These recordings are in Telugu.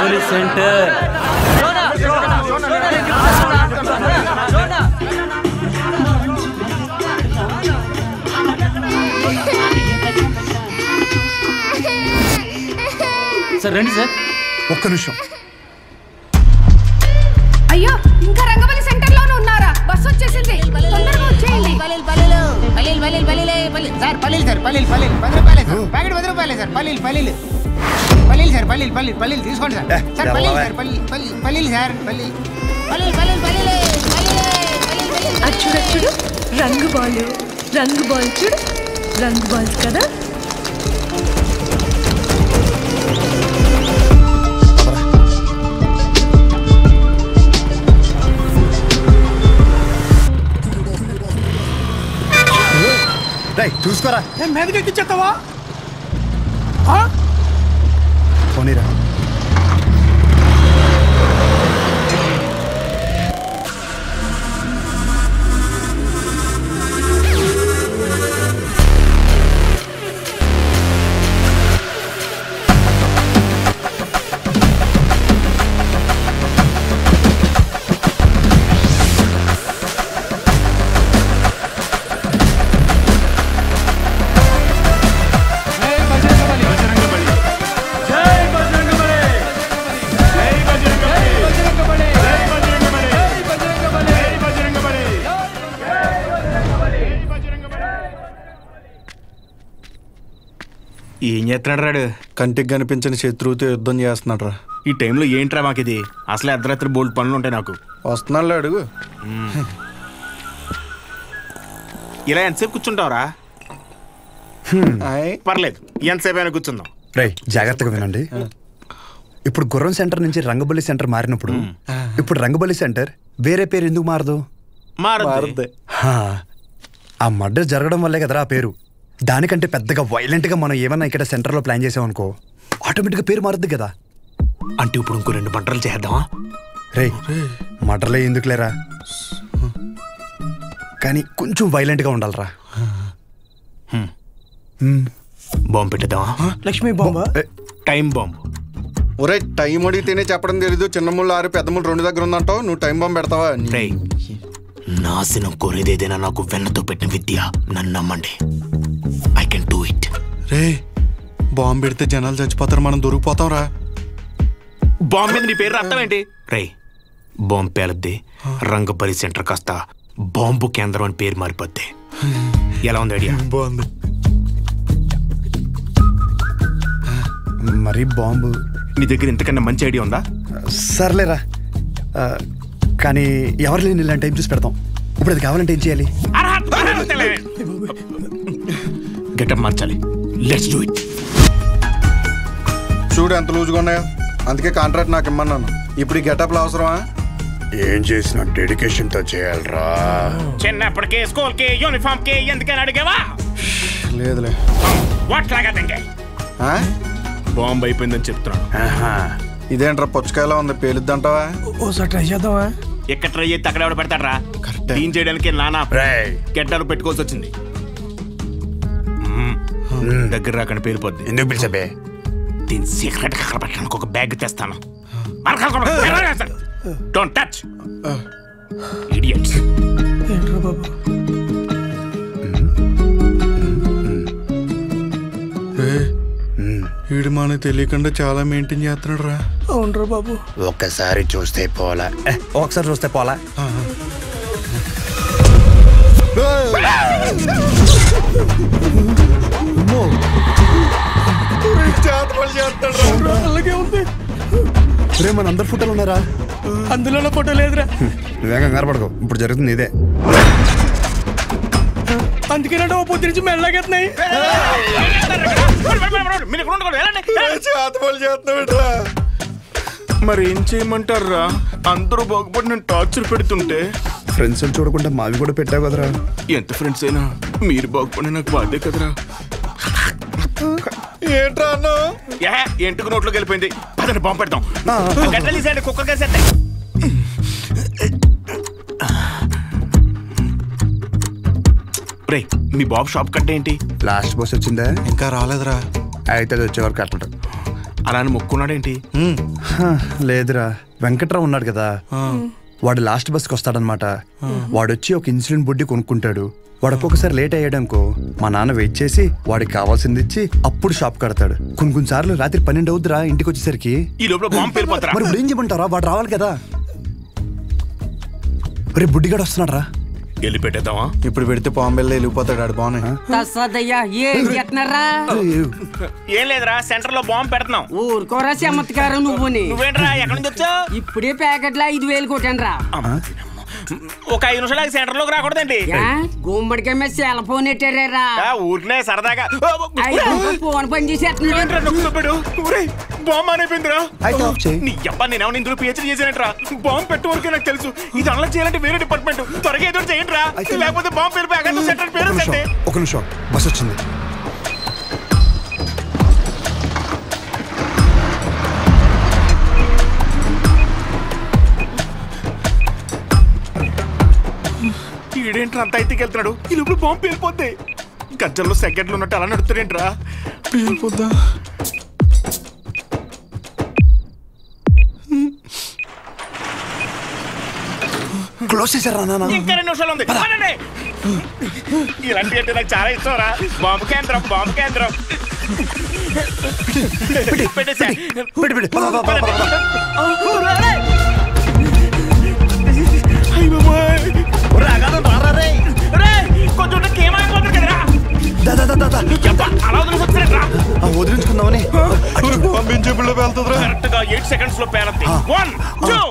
రంగబలి సెంటర్. సార్ రండి సార్. ఒక్క నిమిషం. అయ్యో ఇంకా రంగబలి సెంటర్ లోనే ఉన్నారా? బస్ వచ్చేసింది, తొందరగా వచ్చేయండి. సార్ పల్లీలు సార్, పల్లీలు 10 రూపాయలే సార్, ప్యాకెట్ 10 రూపాయలే సార్. పల్లీలు సార్, పల్లీలు తీసుకోండి సార్. సార్ పల్లీలు సార్, పల్లీలు సార్, పల్లీలు. చూడు చూడు, రంగు బాల్ చూడు, రంగు బాల్స్ కదా. చూసుకోరా, మీదకి ఎక్కిచ్చేస్తావా? పోనీరా. ఏం చేస్తున్నాడు రాడు? కంటికి కనిపించిన శత్రువుతో యుద్ధం చేస్తున్నాడు రా. ఈ టైంలో ఏంట్రా మాకు ఇది? అసలు అర్ధరాత్రి బోల్డ్ పనులు ఉంటాయి నాకు. వస్తున్నాడు అడుగు. ఇలా ఎంతసేపు కూర్చుంటావురా? పర్లేదు, ఎంతసేపు అయినా కూర్చుందాం. రేయ్ జాగ్రత్తగా వినండి. ఇప్పుడు గుర్రం సెంటర్ నుంచి రంగబలి సెంటర్ మారినప్పుడు ఇప్పుడు రంగబలి సెంటర్ వేరే పేరు ఎందుకు మారదు? మారదు. ఆ మర్డర్ జరగడం వల్లే కదరా ఆ పేరు. దానికంటే పెద్దగా వైలెంట్గా మనం ఏమన్నా ఇక్కడ సెంటర్లో ప్లాన్ చేసామనుకో ఆటోమేటిక్గా పేరు మారుద్ది కదా. అంటే ఇప్పుడు ఇంకో 2 మర్డర్లు చేద్దామా? రేయ్ మర్డర్లే ఎందుకు లేరా, కానీ కొంచెం వైలెంట్గా ఉండాలరా. బాంబు పెట్టేద్దామా? లక్ష్మీ బాంబా? Time bomb. ఒరే టైం అడిగితేనే చెప్పడం తెలీదు. చిన్న ముళ్ళు 6 పెద్ద ముళ్ళు 2 దగ్గర ఉందంటావు, నువ్వు టైం బాంబు పెడతావా? నాశనం కోరేదేదైనా నాకు వెన్నతో పెట్టిన విద్య, నన్ను నమ్మండి. I can do it. Ray bomb పెడితే జనాలు చచ్చిపోతారు, మనం దొరికిపోతాం రా. బాంబు మీద నీ పేరు అర్థం ఏంటి? రే బాంబు పేలద్ది, రంగబలి సెంటర్ కాస్త బాంబు కేంద్రం అని పేరు మారిపోద్ది. ఎలా ఉంది ఐడియా? బాగుంది. మరి బాంబు నీ దగ్గర ఇంతకన్నా మంచి ఐడియా ఉందా? సర్లేరా, కానీ ఎవరు లేని ఇలాంటి టైం చూసి పెడతాం. ఇప్పుడు అది కావాలంటే ఏం చేయాలి? గెటప్ మార్చాలి. Let's do it. చూడు ఎంత లూజ్గా ఉన్నాయో, అందుకే కాంట్రాక్ట్ నాకు ఇమ్మన్నాను. ఇప్పుడు ఈ గెటప్లు అవసరమా? ఏం చేసినా డెడికేషన్తో చేయాలరా. చిన్నప్పటికే స్కూల్ కి యూనిఫామ్ కి ఎందుకని అడిగావా? లేదులే. బాంబు అయిపోయిందని చెప్తున్నాను. ఇదేంట్రా పుచ్చకాయలా ఉంది, పేలుద్దంటావా? ఓసారి ట్రై చేద్దామా? ఎక్కడ ట్రై చేస్తే అక్కడ ఎవడ పెడతాడరా? క్లీన్ చేయడానికి నానా గెడ్డలు పెట్టుకోవాల్సి వచ్చింది. దగ్గర రాకండి పేలిపోద్ది. ఎందుకు పిలిచబే? దీని సీక్రెట్ అక్కడ పెట్టడానికి ఒక బ్యాగ్ తెస్తాను. Don't touch idiots. ఏంట్రా బాబు? వీడు మనకు తెలియకుండా చాలా మెయింటైన్ చేస్తున్నాడు రా. అవునరా బాబు. ఒక్కసారి చూస్తే పోలా, ఒకసారి చూస్తే పోలా. అలాగే ఉంది. రే మన అందరు ఫోటోలు ఉన్నారా? అందులో ఫోటో లేదురా. నువ్వేం కంగారు పడకు, ఇప్పుడు జరుగుతుంది ఇదే. అందుకేనంటే ఓ పొద్దు నుంచి మెల్లగెత్తున్నాయి. మరి ఏం చేయమంటారా? అందరూ బాగుపడి నేను టార్చర్ పెడుతుంటే ఫ్రెండ్స్ చూడకుండా మావి కూడా పెట్టావు కదరా. ఎంత ఫ్రెండ్స్ అయినా మీరు బాగుపడి నాకు బాధే కదరా. ఏంట్రా అన్నా? ఎంటుకు నోట్లోకి వెళ్ళిపోయింది. పదండి బాంబు పెడతాం. గడ్డలు కుక్కర్ కలిసేస్తాయి. రే మీ బాబు షాప్ కట్ట ఏంటి? లాస్ట్ బస్ వచ్చిందా? ఇంకా రాలేదురా. అయితే అది వచ్చేవారు కట్టడు. అలా అని మొక్కున్నాడేంటి? లేదురా, వెంకట్రావు ఉన్నాడు కదా, వాడు లాస్ట్ బస్కి వస్తాడనమాట. వాడొచ్చి ఒక ఇన్సులిన్ బుడ్డి కొనుక్కుంటాడు. వాడు ఒక్కొక్కసారి లేట్ అయ్యాడనుకో మా నాన్న వెయిట్ చేసి వాడికి కావాల్సింది ఇచ్చి అప్పుడు షాప్ కడతాడు. కొన్ని సార్లు రాత్రి 12 అవుద్దిరా ఇంటికి వచ్చేసరికి. ఈ లోపల బాంబు పేలిపోతారా? మరి ఇప్పుడు ఏం చెప్పంటారా, వాడు రావాలి కదా. రేపు బుడ్డిగాడు వస్తున్నాడు రా, వెళ్ళి పెట్టేద్దామా? ఇప్పుడు పెడితే పాంబెల్లో వెళ్ళిపోతాడు ఆడు. బాగున్నాయి. ఏం లేదురా, సెంటర్ లో బాంబు పెడుతున్నాం. ఊరుకోరా చమత్కారం నువ్వేంట్రా ఎక్కడి నుంచి వచ్చావు? ఇప్పుడే ప్యాకెట్లో 5,000 కొట్టాను రా. ఒక 5 నిమిషాలు సెంటర్ లోకి రాకూడదండి. గుమ్మడికాయ మీద సెల్ ఫోన్ ఎట్టారా? ఊరినే సరదాగా ఫోన్ పని చేసేస్తున్నాడు. బాంబు అయిపోయిందిరా. నీ అబ్బా నేనేమో ఇందులో పిహెచ్డీ చేశానంటరా. బాంబు పెట్టే వరకే నాకు తెలుసు. ఇది అలా చేయాలంటే వేరే డిపార్ట్మెంట్. త్వరగా ఏదో చేయండి రా, లేకపోతే బాంబు పేరు అక్కడ సెంటర్ పేరు. ఒక నిమిషం, బస్ వచ్చింది. ఈడేంట్రా అంత అయితే వెళ్తున్నాడు? ఈ లోపల బాంబు పేలిపోద్ది. గజ్జల్లో సెకండ్లు ఉన్నట్టు అలా నడుతాడేంట్రా? పేలిపోద్దా? క్లోజ్ చేశారా నాన్న? ఇంకా 2 నిమిషాలు ఉంది. ఇలాంటి అంటే నాకు చాలా ఇష్టం రా. బాంబు కేంద్రం, బాంబు కేంద్రం. పెట్టేసా. వదిలించుకుందామని పంపించేపుల్లో వెళ్తుందిరా. కరెక్ట్ గా 8 సెకండ్స్ లో పేలద్ది. 1 2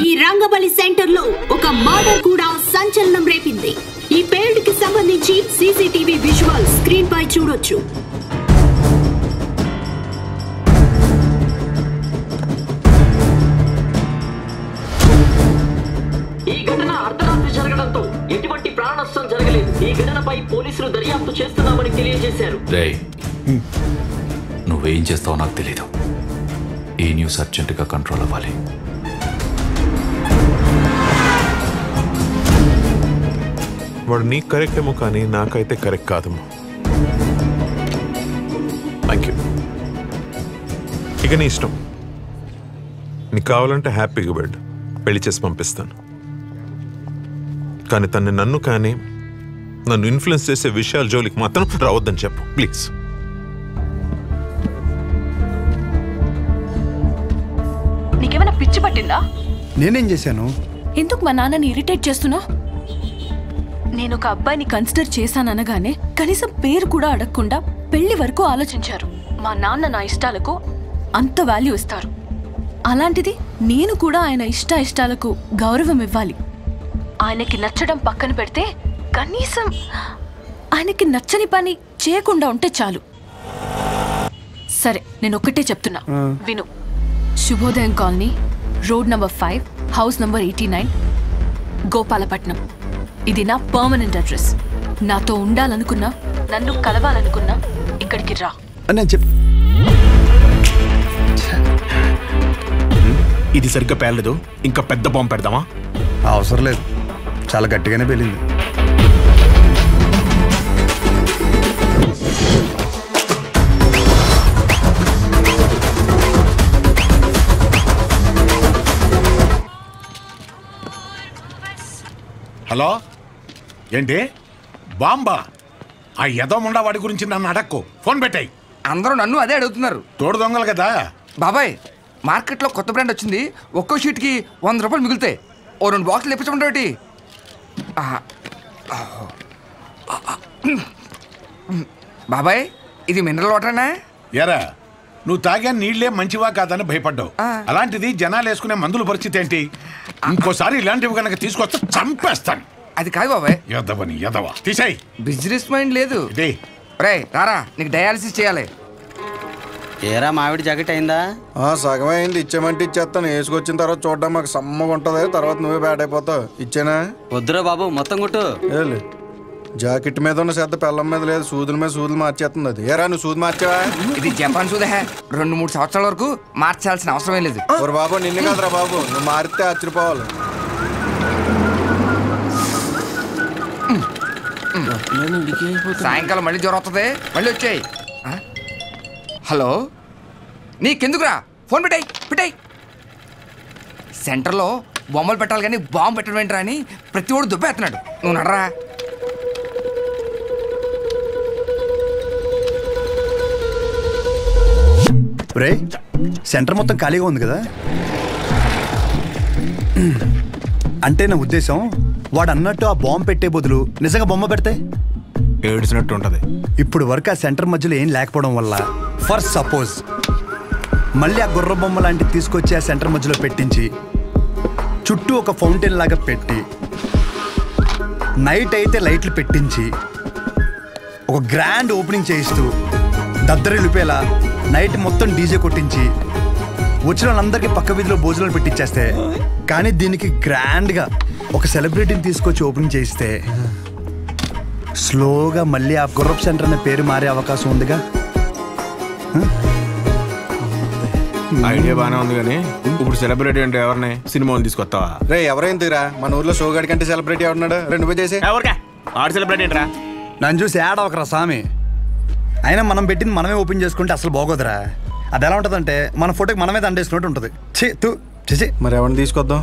ఈ రంగబలి సెంటర్ లో ఒక మర్డర్ కూడా సంచలనం రేపింది. ఈ పేల్డ్ కి సంబంధించి సీసీటీవీ విజువల్ స్క్రీన్ పై చూడొచ్చు. ఈ ఘటన అర్ధరాత్రి జరగడంతో ఎటువంటి ప్రాణ నష్టం జరగలేదు. ఈ ఘటనపై పోలీసులు దర్యాప్తు చేస్తున్నామని తెలియజేశారు. నువ్వేం చేస్తావో నాకు తెలీదు. ఈ న్యూస్ అర్జెంటుగా కంట్రోల్ అవ్వాలి. వాడు నీకు కరెక్ట్ ఏమో కానీ నాకైతే కరెక్ట్ కాదేమో. Thank you. ఇక నీ ఇష్టం. నీకు కావాలంటే హ్యాపీగా బెడ్ పెళ్లి చేసి పంపిస్తాను. కానీ తన్ని నన్ను కానీ నన్ను ఇన్ఫ్లుయెన్స్ చేసే విషయాల జోలికి మాత్రం రావద్దని చెప్పు ప్లీజ్. నీకేమైనా పిచ్చి పట్టిందా? నేనేం చేశాను? ఎందుకు మా నాన్నని ఇరిటేట్ చేస్తున్నావు? నేను ఒక అబ్బాయిని కన్సిడర్ చేశాననగానే కనీసం పేరు కూడా అడగకుండా పెళ్లి వరకు ఆలోచించారు. మా నాన్న నా ఇష్టాలకు అంత వాల్యూ ఇస్తారు. అలాంటిది నేను కూడా ఆయన ఇష్టాలకు గౌరవం ఇవ్వాలి. ఆయనకి నచ్చడం పక్కన పెడితే కనీసం ఆయనకి నచ్చని పని చేయకుండా ఉంటే చాలు. సరే, నేను ఒక్కటే చెప్తున్నా, విను. శుభోదయం colony, road number 5, house number 89, Gopalapatnam. ఇది నా పర్మనెంట్ అడ్రస్. నాతో ఉండాలనుకున్నా, నన్ను కలవాలనుకున్నా ఇక్కడికి రా. ఇది సరిగ్గా పేర్లేదు. ఇంకా పెద్ద బాంబు పెడదామా? అవసరం లేదు, చాలా గట్టిగానే పేలింది. హలో, ఏంటి బాంబా? ఆ యదోముండా వాడి గురించి నన్ను అడక్కు. ఫోన్ పెట్టాయి. అందరూ నన్ను అదే అడుగుతున్నారు. తోడు దొంగలు కదా బాబాయ్. మార్కెట్లో కొత్త బ్రాండ్ వచ్చింది. ఒక్కో షీట్కి 100 రూపాయలు మిగులుతాయి. ఓ 2 బాక్సులు ఇప్పించమంటే బాబాయ్, ఇది మినరల్ వాటర్నా? ఎరా, నువ్వు తాగా నీళ్లే మంచివా కాదని భయపడ్డావు. అలాంటిది జనాలు వేసుకునే మందుల పరిస్థితి ఏంటి? ఇంకోసారి ఇలాంటివి కనుక తీసుకొస్తే చంపేస్తాను. అది కాదు బాబాయ్. ఎదవని ఎదవా, తీసేయ్. బిజినెస్ మైండ్ లేదు. రే రారా, నీకు డయాలసిస్ చేయాలి. ఏరా మామిడి జాకెట్ అయిందా? సగమే అయింది. ఇచ్చామంటే ఇచ్చేస్తాను. వేసుకొచ్చిన తర్వాత చూడడం మాకు సమ్మగా ఉంటది. తర్వాత నువ్వే బ్యాట్ అయిపోతావు. ఇచ్చానా? వద్దురా బాబు, మొత్తం కొట్టు. జాకెట్ మీద ఉన్న శ్రద్ధ పెళ్ళం మీద లేదు. సూదుల మీద సూదులు మార్చేస్తుంది అది. ఏరా నువ్వు సూది మార్చావా? ఇది జపాన్ సూదే. 2-3 సంవత్సరాల వరకు మార్చాల్సిన అవసరమే లేదు. బాబు నిన్ను కాదురా బాబు, నువ్వు మారితే ఆశ్చర్యపోవాలి. సాయంకాలం మళ్ళీ జ్వరం వస్తుంది. మళ్ళీ వచ్చాయి. హలో, నీకెందుకురా ఫోన్ పెట్టాయి. సెంటర్లో బొమ్మలు పెట్టాలి కానీ బాంబు పెట్టడం ఏంట్రా అని ప్రతి ఒడు దుబ్బేస్తున్నాడు. నువ్వు నడరా. రే, సెంటర్ మొత్తం ఖాళీగా ఉంది కదా. అంటే నా ఉద్దేశం, వాడు అన్నట్టు ఆ బాంబు పెట్టే బదులు నిజంగా బొమ్మ పెడితే ఏడ్చినట్టు ఉంటది. ఇప్పుడు వరకు ఆ సెంటర్ మధ్యలో ఏం లేకపోవడం వల్ల ఫర్ సపోజ్ మళ్ళీ ఆ గుర్ర బొమ్మ లాంటివి తీసుకొచ్చి ఆ సెంటర్ మధ్యలో పెట్టించి చుట్టూ ఒక ఫౌంటైన్ లాగా పెట్టి నైట్ అయితే లైట్లు పెట్టించి ఒక గ్రాండ్ ఓపెనింగ్ చేయిస్తూ దద్దరిల్లిపోయేలా నైట్ మొత్తం డీజే కొట్టించి వచ్చిన వాళ్ళందరికీ పక్క వీధిలో భోజనాలు పెట్టించేస్తే, కానీ దీనికి గ్రాండ్గా ఒక సెలబ్రిటీని తీసుకొచ్చి ఓపెనింగ్ చేయిస్తే స్లోగా మళ్ళీ ఆ గుర్రప్ సెంటర్ అనే పేరు మారే అవకాశం ఉందిగా. ఐడియా బానే ఉంది కానీ ఇప్పుడు సెలబ్రిటీ అంటే ఎవరిని సినిమాలు తీసుకొస్తావా? రే ఎవరైందిరా మన ఊర్లో షోగాడి కంటే సెలబ్రిటీ ఎవరున్నాడు? 2 చేసి ఎవరికా ఆడు సెలబ్రిటీ ఏంట్రా? నన్ను చూసి యాడ్ అవకరా స్వామి. అయినా మనం పెట్టింది మనమే ఓపెన్ చేసుకుంటే అసలు బాగోదురా. అది ఎలా ఉంటుందంటే మన ఫోటోకి మనమే దండేసినట్టు ఉంటుంది. చేసి మరి ఎవరిని తీసుకొద్దాం?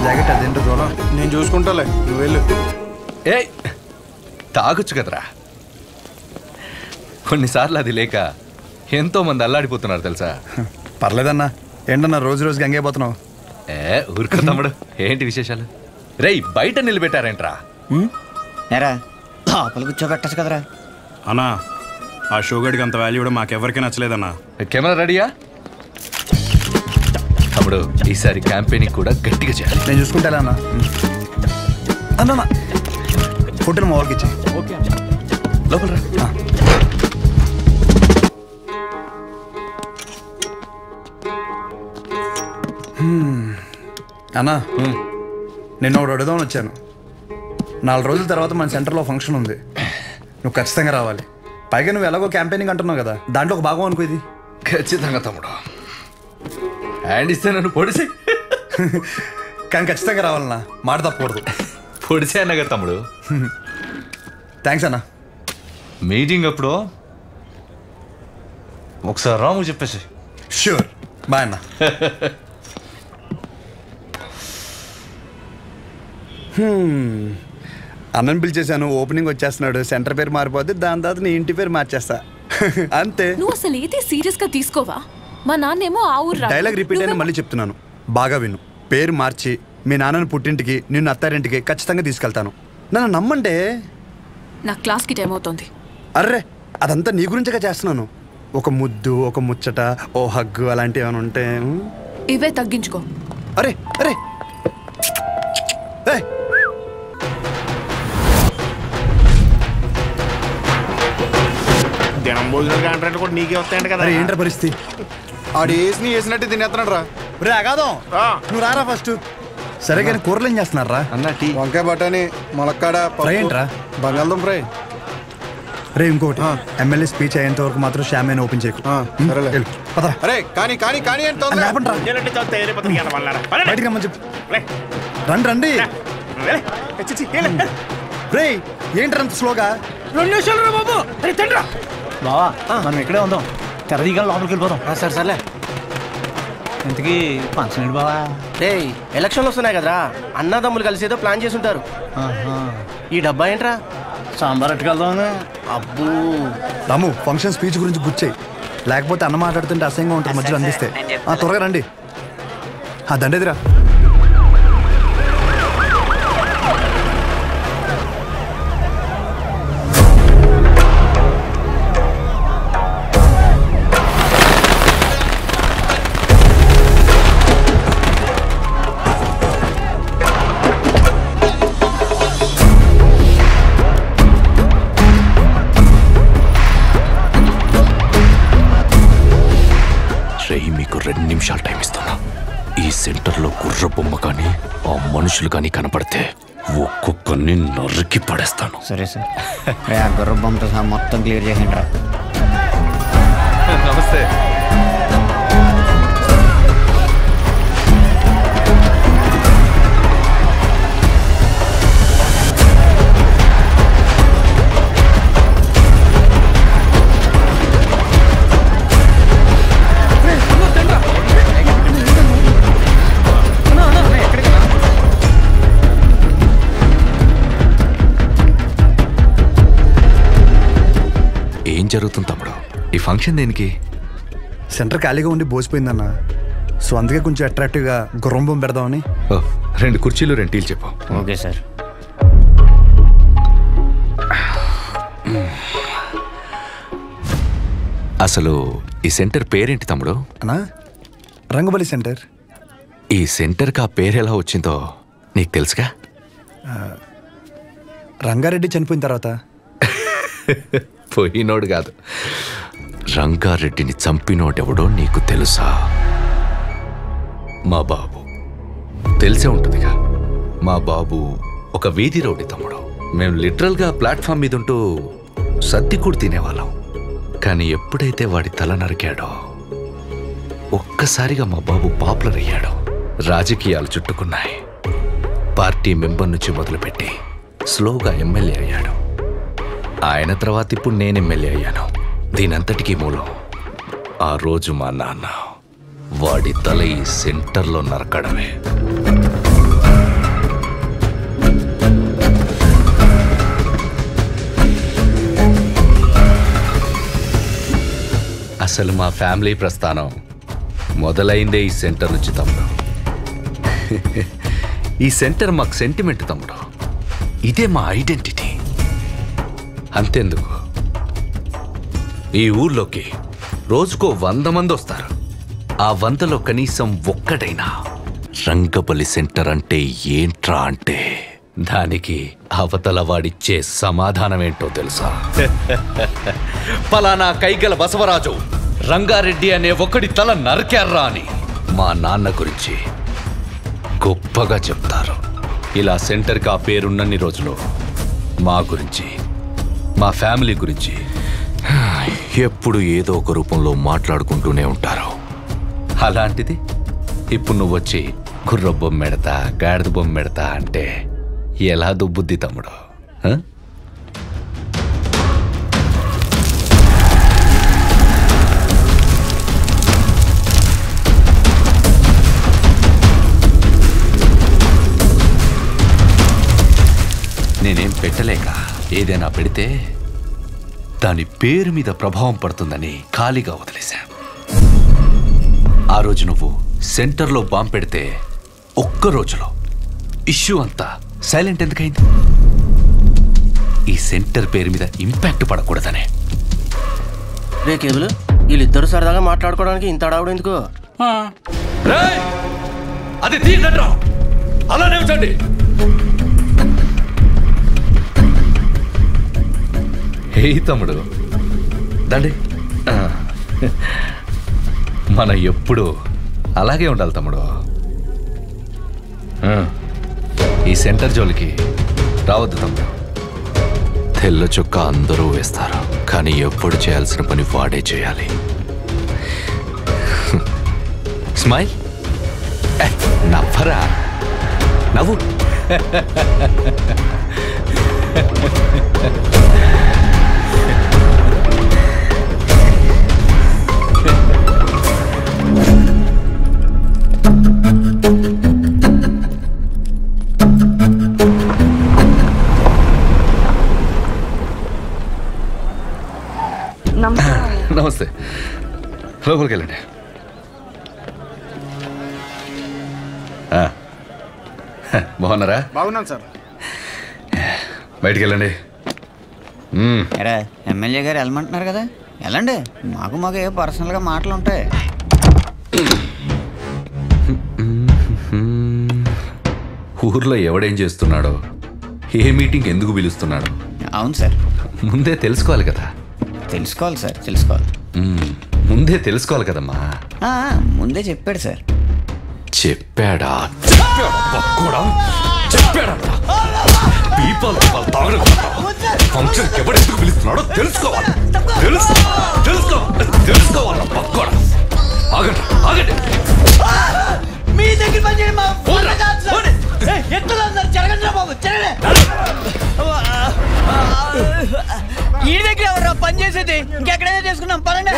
జాకెట్ అదేంటో దూరం నేను చూసుకుంటాలే, నువ్వు వెళ్ళు. ఏ తాగొచ్చు కదరా. కొన్నిసార్లు అది లేక ఎంతో మంది అల్లాడిపోతున్నారు తెలుసా. పర్లేదన్నా. ఏంటన్నా రోజు రోజు గంగైపోతున్నావు? ఊరుకో తమ్ముడు, ఏంటి విశేషాలు? రేయ్ బయట నిలబెట్టారేంట్రా? లోపల కూర్చోబెట్టచ్చు కదరా. అన్నా ఆ షోగడికి అంత వాల్యూ కూడా మాకెవరికీ నచ్చలేదన్నా. కెమెరా రెడీయా? తమ్ముడు ఈసారి క్యాంపెయినింగ్ కూడా గట్టిగా చేయాలి. నేను చూసుకుంటా అన్న. అన్న ఫోటోని మా వాళ్ళకి ఇచ్చి లోపల రా. అన్నా నిన్న ఒకటి అడుగుదామని వచ్చాను. 4 రోజుల తర్వాత మన సెంటర్లో ఫంక్షన్ ఉంది. నువ్వు ఖచ్చితంగా రావాలి. పైగా నువ్వు ఎలాగో క్యాంపెయినింగ్ అంటున్నావు కదా, దాంట్లో ఒక భాగం అనుకో ఇది. ఖచ్చితంగా తమ్ముడు. హ్యాండ్ ఇస్తే నన్ను పొడిసే. కానీ ఖచ్చితంగా రావాలన్నా, మాట తప్పకూడదు. పొడిసే అన్నగా తమ్ముడు. థ్యాంక్స్ అన్నా. మీటింగ్ అప్పుడు ఒకసారి రాము చెప్పేసి. షూర్. బాయ్ అన్న. అన్నని పిలిచేశాను, ఓపెనింగ్ వచ్చేస్తున్నాడు. సెంటర్ పేరు మారిపోతే దాని తర్వాత నీ ఇంటి పేరు మార్చేస్తా. అంతే. నువ్వు అసలు ఏది సీరియస్ గా తీసుకోవా? మా నాన్నేమో ఆ ఊరు డైలాగ్ రిపీట్ అయినా మళ్ళీ చెప్తున్నాను, బాగా విను. పేరు మార్చి మీ నాన్నని పుట్టింటికి నిన్ను అత్తారింటికి ఖచ్చితంగా తీసుకెళ్తాను. నన్ను నమ్మంటే. నా క్లాస్కి టైం అవుతుంది. అర్రే అదంతా నీ గురించగా చేస్తున్నాను. ఒక ముద్దు, ఒక ముచ్చట, ఓ హగ్గు అలాంటివి ఏమైనా ఉంటే ఇవే తగ్గించుకో. అరే అరే దినం భోజనాలు కాంట్రాక్ట్ కూడా నీకే వస్తాయంట కదా. ఏంట్రా పరిస్థితి? ఆడు వేసినట్టు తినేస్తున్నాడు రా. రే అగాదం, నువ్వు రారా ఫస్ట్. సరే కానీ కూరలు ఏం చేస్తున్నారా? వంకాయ బఠానీ, ములక్కాడ, ఫ్రై ఏంట్రా? బంగాళదుంప ఫ్రై. రే ఇంకోటి, ఎమ్మెల్యే స్పీచ్ అయ్యేంత వరకు మాత్రం షామేన్ ఓపెన్ చేయకు. అరే కానీ కానీ కానీ బయటికి రమ్మని చెప్పు. రండి రండి. రే ఏంట్రా అంత స్లోగా? 2 నిమిషాలు రా బాబు. అరే తండ్రా బావా, మనం ఇక్కడే ఉందాం. తెరదీగా లోపలికి వెళ్ళిపోదాం. సరే సర్లే. ఇంతకీ ఫంక్షన్ ఏంటి బావా? రే ఎలక్షన్లు వస్తున్నాయి కదరా, అన్నదమ్ములు కలిసి ఏదో ప్లాన్ చేసి ఉంటారు. ఈ డబ్బా ఏంట్రా? సాంబార్ అట్టుకెళ్దామని. అబ్బో రాము, ఫంక్షన్ స్పీచ్ గురించి గుచ్చాయి, లేకపోతే అన్న మాట్లాడుతుంటే అసహ్యంగా ఉంటుంది మధ్యలో అందిస్తే. త్వరగా రండి. దండేదిరా. పురుషులు కానీ కనపడితే ఒక్కొక్కరిని నరికి పడేస్తాను. సరే సార్. గుర్ర బొమ్మతో సహా మొత్తం క్లియర్ చేసిండ్రా. నమస్తే. ఏం జరుగుతుంది తమ్ముడు? ఈ ఫంక్షన్ దేనికి? సెంటర్ ఖాళీగా ఉండి బోసిపోయిందన్న. సో అందుకే కొంచెం అట్రాక్టివ్గా గుర్రం బొమ్మ పెడదామని. 2 కుర్చీలు 2 టీలు చెప్పు. Okay sir. అసలు ఈ సెంటర్ పేరేంటి తమ్ముడు? అన్నా రంగబలి సెంటర్. ఈ సెంటర్కి ఆ పేరు ఎలా వచ్చిందో నీకు తెలుసుగా? రంగారెడ్డి చనిపోయిన తర్వాత. పోయినోడు కాదు, రంగారెడ్డిని చంపినోడెవడో నీకు తెలుసా? మా బాబు. తెలిసే ఉంటుందిగా. మా బాబు ఒక వీధి రౌడీ తమ్ముడు. మేము లిటరల్గా ప్లాట్ఫామ్ మీద ఉంటూ సర్దికూడు తినేవాళ్ళం. కానీ ఎప్పుడైతే వాడి తల నరికాడో ఒక్కసారిగా మా బాబు పాపులర్ అయ్యాడు. రాజకీయాలు చుట్టుకున్నాయి. పార్టీ మెంబర్ నుంచి మొదలుపెట్టి స్లోగా ఎమ్మెల్యే అయ్యాడు. ఆయన తర్వాత ఇప్పుడు నేను ఎమ్మెల్యే అయ్యాను. దీనంతటికీ మూలం ఆ రోజు మా నాన్న వాడి తల ఈ సెంటర్లో నరకడమే. అసలు మా ఫ్యామిలీ ప్రస్థానం మొదలైందే ఈ సెంటర్ నుంచి తమ్ముడు. ఈ సెంటర్ మాకు సెంటిమెంట్ తమ్ముడు. ఇదే మా ఐడెంటిటీ. అంతెందుకు, ఈ ఊర్లోకి రోజుకో 100 మంది వస్తారు. ఆ 100లో కనీసం ఒక్కడైనా రంగబలి సెంటర్ అంటే ఏంట్రా అంటే దానికి అవతల వాడిచ్చే సమాధానం ఏంటో తెలుసా? పలానా కైగల బసవరాజు రంగారెడ్డి అనే ఒకడి తల నరికారా అని మా నాన్న గురించి గొప్పగా చెప్తారు. ఇలా సెంటర్కి ఆ పేరున్నన్ని రోజులు మా గురించి, మా ఫ్యామిలీ గురించి ఎప్పుడు ఏదో ఒక రూపంలో మాట్లాడుకుంటూనే ఉంటారు. అలాంటిది ఇప్పుడు నువ్వు వచ్చి గుర్ర బొమ్మ పెడతా, గాడిద బొమ్మ పెడతా అంటే ఎలా దుబ్బుద్ది తమ్ముడు? నేనేం పెట్టలేక ఏదైనా పెడితే దాని పేరు మీద ప్రభావం పడుతుందని ఖాళీగా వదిలేశా. ఆ రోజు నువ్వు సెంటర్లో బాంబు పెడితే ఒక్క రోజులో ఇష్యూ అంతా సైలెంట్ ఎందుకైంది? ఈ సెంటర్ పేరు మీద ఇంపాక్ట్ పడకూడదనే. రే కేబుల్, వీళ్ళిద్దరు సరదాగా మాట్లాడుకోవడానికి ఇంత అడావుడు ఎందుకు? అది తీయండి, అలానే ఉంచండి. హే తమ్ముడు, దండి. మనం ఎప్పుడు అలాగే ఉండాలి తమ్ముడు. ఈ సెంటర్ జోలికి రావద్దు తమ్ముడు. తెల్ల చొక్క అందరూ వేస్తారు, కానీ ఎప్పుడు చేయాల్సిన పని వాడే చేయాలి. స్మైల్, నవ్వరా, నవ్వు. నమస్తే, లోపలికి వెళ్ళండి. బాగున్నారా? బాగున్నాను సార్. బయటికి వెళ్ళండి. ఎమ్మెల్యే గారు వెళ్ళమంటున్నారు కదా, వెళ్ళండి. మాకు ఏ పర్సనల్గా మాటలు ఉంటాయి. ఊర్లో ఎవడేం చేస్తున్నాడో, ఏ మీటింగ్ ఎందుకు పిలుస్తున్నాడో అవును సార్, ముందే తెలుసుకోవాలి కదా. తెలుసుకోవాలి సార్, తెలుసుకోవాలి. ముందే తెలుసుకోవాలి కదమ్మా. ముందే చెప్పాడు సార్. చెప్పాడా పక్కోడా చెప్పాడంట పీపాల్ తాగడం ఫంక్షన్కి ఎవరెందుకు పిలుస్తున్నాడో తెలుసుకోవాలి తెలుసుకోవాలి పక్కోడా ఆగండి ఆగండి మీ దగ్గర పని చేయండి మా ఎక్కడ జరగండి బాబు ఈ దగ్గర ఎవరు పని చేసేది ఇంకెక్కడైనా చేసుకున్నాం పనండి